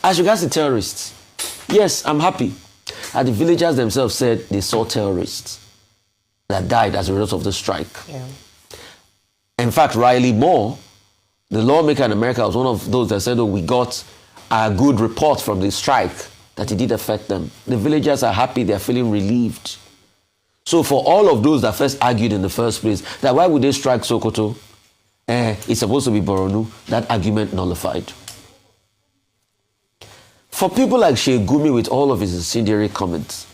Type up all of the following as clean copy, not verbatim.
As regards the terrorists, yes, I'm happy that the villagers themselves said they saw terrorists that died as a result of the strike. Yeah. In fact, Riley Moore, the lawmaker in America, was one of those that said, oh, we got a good report from the strike that it did affect them. The villagers are happy, they're feeling relieved. So for all of those that first argued in the first place, that why would they strike Sokoto? It's supposed to be Boronu, that argument nullified. For people like Sheikh Gumi with all of his incendiary comments,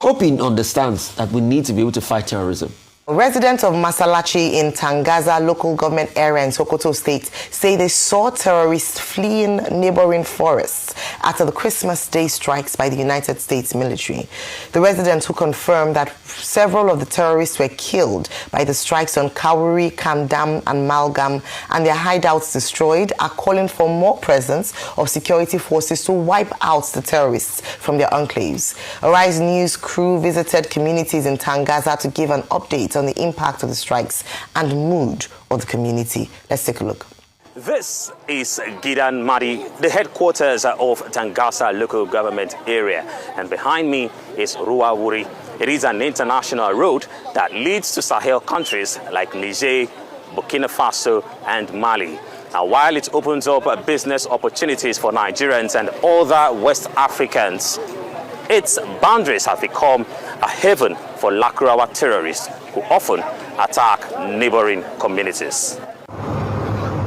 hope he understands that we need to be able to fight terrorism. Residents of Masalachi in Tangaza local government area in Sokoto state say they saw terrorists fleeing neighboring forests after the Christmas Day strikes by the United States military. The residents who confirmed that several of the terrorists were killed by the strikes on Kawuri, Kamdam and Malgam and their hideouts destroyed are calling for more presence of security forces to wipe out the terrorists from their enclaves. Arise News crew visited communities in Tangaza to give an update on the impact of the strikes and mood of the community. Let's take a look. This is Gidan Madi, the headquarters of Tangaza local government area. And behind me is Ruawuri. It is an international road that leads to Sahel countries like Niger, Burkina Faso and Mali. Now, while it opens up business opportunities for Nigerians and other West Africans, its boundaries have become a haven for Lakurawa terrorists who often attack neighboring communities.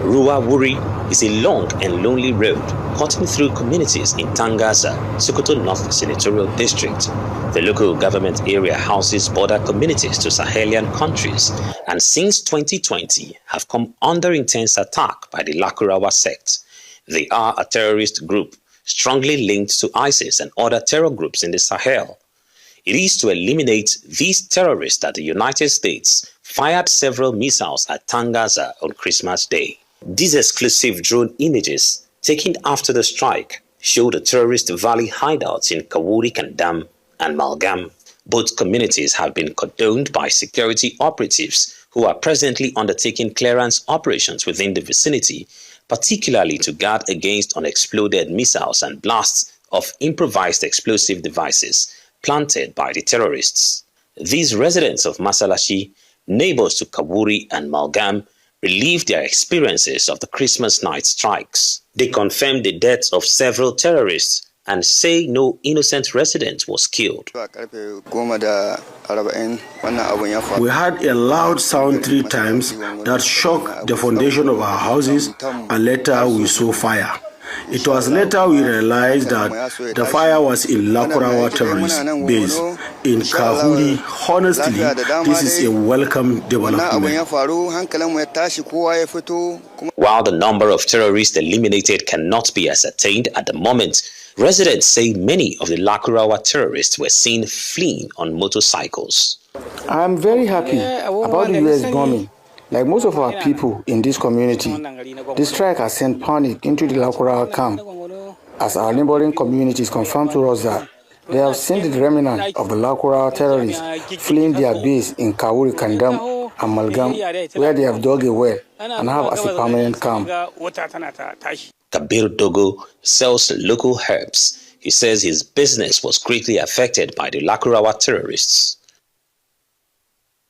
Ruawuri is a long and lonely road cutting through communities in Tangaza, Sokoto North Senatorial District. The local government area houses border communities to Sahelian countries and since 2020 have come under intense attack by the Lakurawa sect. They are a terrorist group strongly linked to ISIS and other terror groups in the Sahel. It is to eliminate these terrorists that the United States fired several missiles at Tangaza on Christmas Day. These exclusive drone images taken after the strike show the terrorist valley hideouts in Kawuri, Kandam and Malgam. Both communities have been cordoned by security operatives who are presently undertaking clearance operations within the vicinity, particularly to guard against unexploded missiles and blasts of improvised explosive devices planted by the terrorists. These residents of Masalachi, neighbors to Kawuri and Malgam, relieved their experiences of the Christmas night strikes. They confirmed the deaths of several terrorists and say no innocent resident was killed. We had a loud sound 3 times that shocked the foundation of our houses, and later we saw fire. It was later we realized that the fire was in Lakurawa terrorist base in Kahuri. Honestly, this is a welcome development. While the number of terrorists eliminated cannot be ascertained at the moment, residents say many of the Lakurawa terrorists were seen fleeing on motorcycles. I'm very happy about the U.S. government. Like most of our people in this community, this strike has sent panic into the Lakurawa camp, as our neighboring communities confirmed to us that they have seen the remnant of the Lakurawa terrorists fleeing their base in Kawuri, Kandam and Malgam, where they have dug a well and have as a permanent camp. Kabir Dogo sells local herbs. He says his business was greatly affected by the Lakurawa terrorists.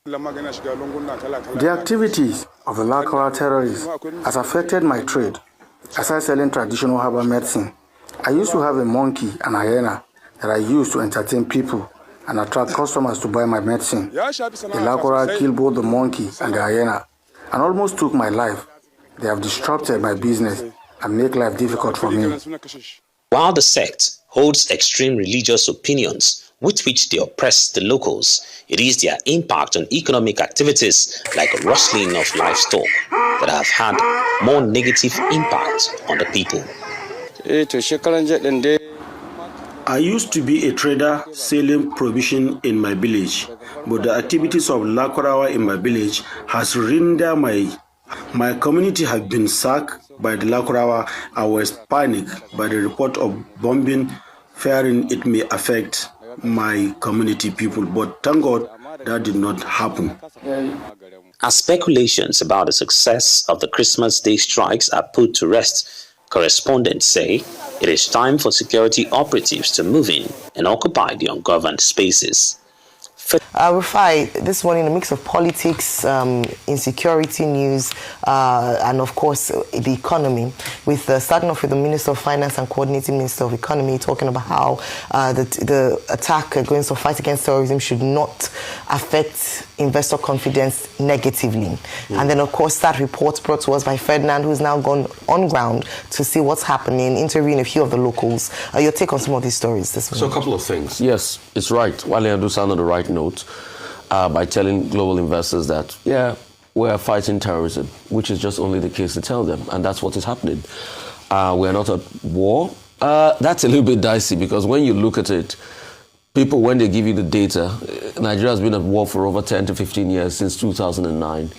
The activities of the Lakurawa terrorists has affected my trade. Aside selling traditional herbal medicine, I used to have a monkey and hyena that I used to entertain people and attract customers to buy my medicine. The Lakurawa killed both the monkey and the hyena and almost took my life. They have disrupted my business and make life difficult for me. While the sect holds extreme religious opinions with which they oppress the locals, it is their impact on economic activities like rustling of livestock that have had more negative impact on the people. I used to be a trader selling provision in my village, but the activities of Lakurawa in my village has rendered my community has been sacked by the Lakurawa. I was panicked by the report of bombing, fearing it may affect my community people, but thank God that did not happen. As speculations about the success of the Christmas Day strikes are put to rest, correspondents say It is time for security operatives to move in and occupy the ungoverned spaces. Rufai, this one in a mix of politics, insecurity news, and of course the economy, with starting off with the Minister of Finance and Coordinating Minister of Economy talking about how the attack against the fight against terrorism should not affect investor confidence negatively. And then of course that report brought to us by Ferdinand, who's now gone on ground to see what's happening, interviewing a few of the locals. Your take on some of these stories this week? So a couple of things. Yes, it's right. Wale Adu sound on the right note by telling global investors that, yeah, we're fighting terrorism, which is just only the case to tell them. And that's what is happening. We're not at war. That's a little bit dicey because when you look at it, people, when they give you the data, Nigeria has been at war for over 10 to 15 years since 2009.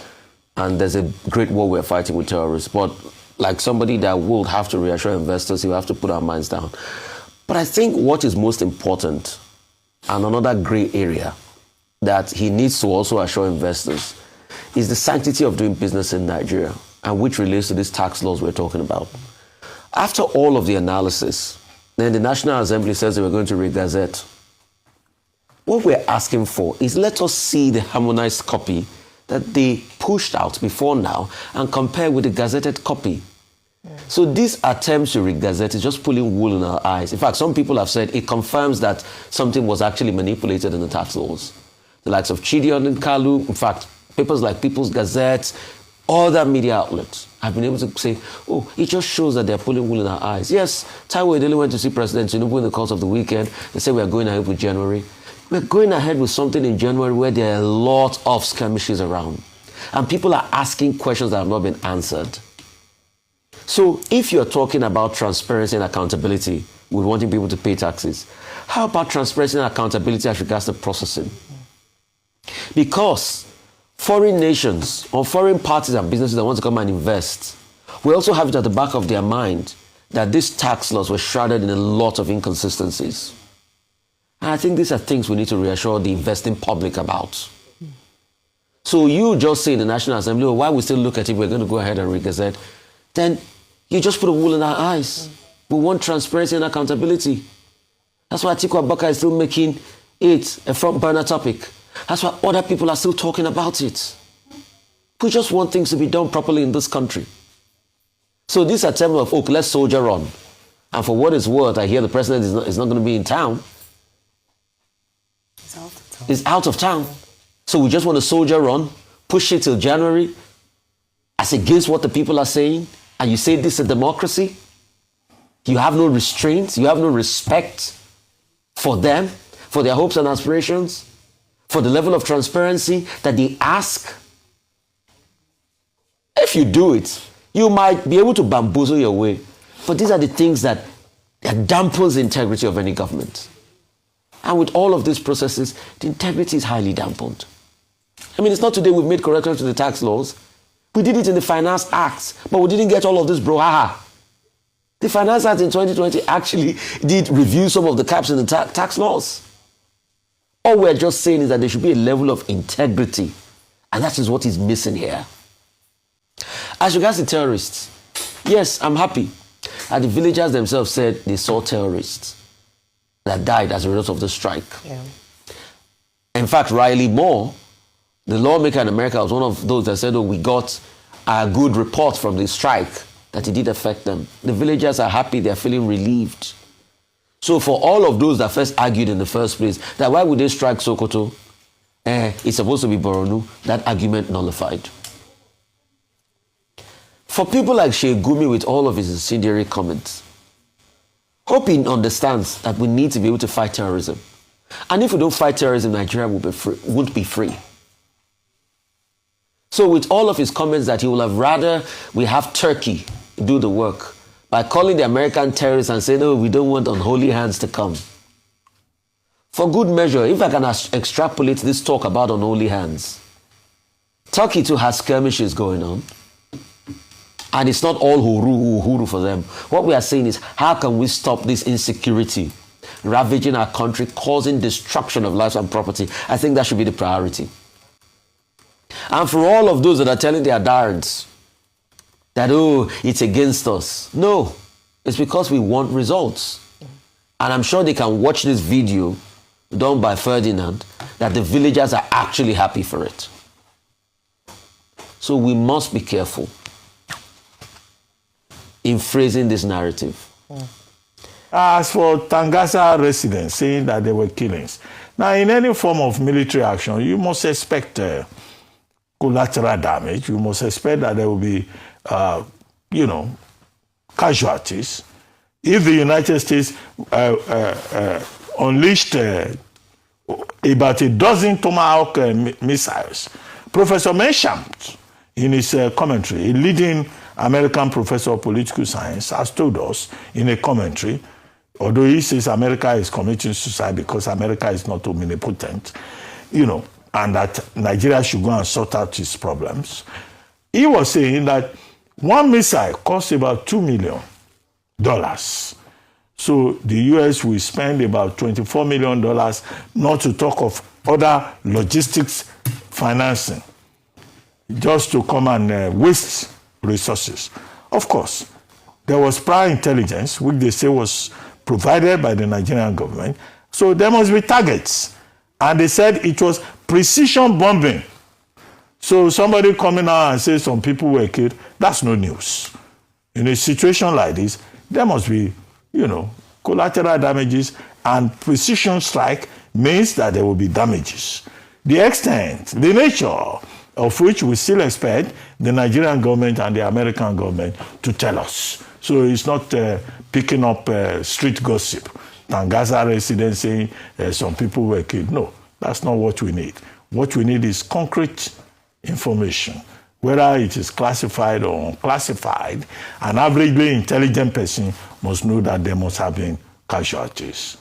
And there's a great war we're fighting with terrorists. But like somebody that will have to reassure investors, you have to put our minds down. But I think what is most important, and another gray area that he needs to also assure investors, is the sanctity of doing business in Nigeria, and which relates to these tax laws we're talking about. After all of the analysis, then the National Assembly says they were going to re-gazette. What we're asking for is let us see the harmonized copy that they pushed out before now and compare with the gazetted copy. So these attempts to re-gazette is just pulling wool in our eyes. In fact, some people have said it confirms that something was actually manipulated in the tax laws. The likes of Chidion and Kalu, in fact, papers like People's Gazette, other media outlets have been able to say, oh, it just shows that they're pulling wool in our eyes. Yes, Taiwo Edele went to see President Tinubu in the course of the weekend. They said we are going ahead with January. We're going ahead with something in January where there are a lot of skirmishes around. And people are asking questions that have not been answered. So if you're talking about transparency and accountability with wanting people to pay taxes, how about transparency and accountability as regards to processing? Because foreign nations or foreign parties and businesses that want to come and invest, we also have it at the back of their mind that these tax laws were shrouded in a lot of inconsistencies. And I think these are things we need to reassure the investing public about. So you just say in the National Assembly, oh, why we still look at it, we're going to go ahead and re-gazette, then you just put a wool in our eyes. We want transparency and accountability. That's why Atiku Abubakar is still making it a front burner topic. That's why other people are still talking about it. We just want things to be done properly in this country. So this attempt of, okay, let's soldier on. And for what it's worth, I hear the president is not going to be in town. He's out of town. So we just want to soldier on, push it till January, as against what the people are saying. And you say this is a democracy? You have no restraints, you have no respect for them, for their hopes and aspirations, for the level of transparency that they ask. If you do it, you might be able to bamboozle your way. But these are the things that dampens the integrity of any government. And with all of these processes, the integrity is highly dampened. I mean, it's not today we've made corrections to the tax laws. We did it in the Finance Act, but we didn't get all of this brouhaha. The Finance Act in 2020 actually did review some of the caps in the tax laws. All we're just saying is that there should be a level of integrity, and that is what is missing here. As regards to terrorists, yes, I'm happy. And the villagers themselves said they saw terrorists that died as a result of the strike. Yeah. In fact, Riley Moore, the lawmaker in America, was one of those that said, oh, we got a good report from the strike that it did affect them. The villagers are happy, they're feeling relieved. So for all of those that first argued in the first place, that why would they strike Sokoto? It's supposed to be Boronu, that argument nullified. For people like Sheikh Gumi with all of his incendiary comments, hope he understands that we need to be able to fight terrorism. And if we don't fight terrorism, Nigeria won't be free. So with all of his comments that he will have rather we have Turkey do the work by calling the American terrorists and saying, no, we don't want unholy hands to come. For good measure, if I can extrapolate this talk about unholy hands, Turkey too has skirmishes going on. And it's not all huru for them. What we are saying is, how can we stop this insecurity ravaging our country, causing destruction of lives and property? I think that should be the priority. And for all of those that are telling their dards that, oh, it's against us. No, It's because we want results. And I'm sure they can watch this video done by Ferdinand that the villagers are actually happy for it. So we must be careful in phrasing this narrative. As for Tangaza residents saying that there were killings, now in any form of military action, you must expect collateral damage. You must expect that there will be, casualties. If the United States unleashed about a dozen Tomahawk missiles, Professor Mensham, in his commentary, a leading American professor of political science, has told us in a commentary, although he says America is committing suicide because America is not omnipotent, and that Nigeria should go and sort out its problems. He was saying that one missile costs about $2 million. So the U.S. will spend about $24 million, not to talk of other logistics financing, just to come and waste resources. Of course, there was prior intelligence, which they say was provided by the Nigerian government, so there must be targets. And they said it was precision bombing. So somebody coming out and say some people were killed, that's no news. In a situation like this, there must be, collateral damages, and precision strike means that there will be damages. The extent, the nature of which we still expect the Nigerian government and the American government to tell us. So it's not picking up street gossip. Tangaza residents saying some people were killed. No, that's not what we need. What we need is concrete information. Whether it is classified or unclassified, an averagely intelligent person must know that there must have been casualties.